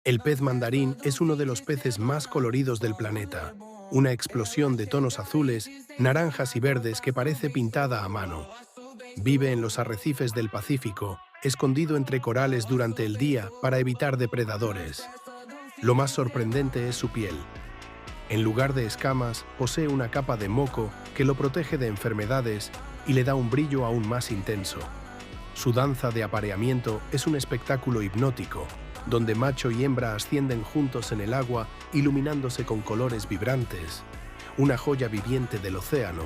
El pez mandarín es uno de los peces más coloridos del planeta, una explosión de tonos azules, naranjas y verdes que parece pintada a mano. Vive en los arrecifes del Pacífico, escondido entre corales durante el día para evitar depredadores. Lo más sorprendente es su piel. En lugar de escamas, posee una capa de moco que lo protege de enfermedades y le da un brillo aún más intenso. Su danza de apareamiento es un espectáculo hipnótico, donde macho y hembra ascienden juntos en el agua, iluminándose con colores vibrantes, una joya viviente del océano.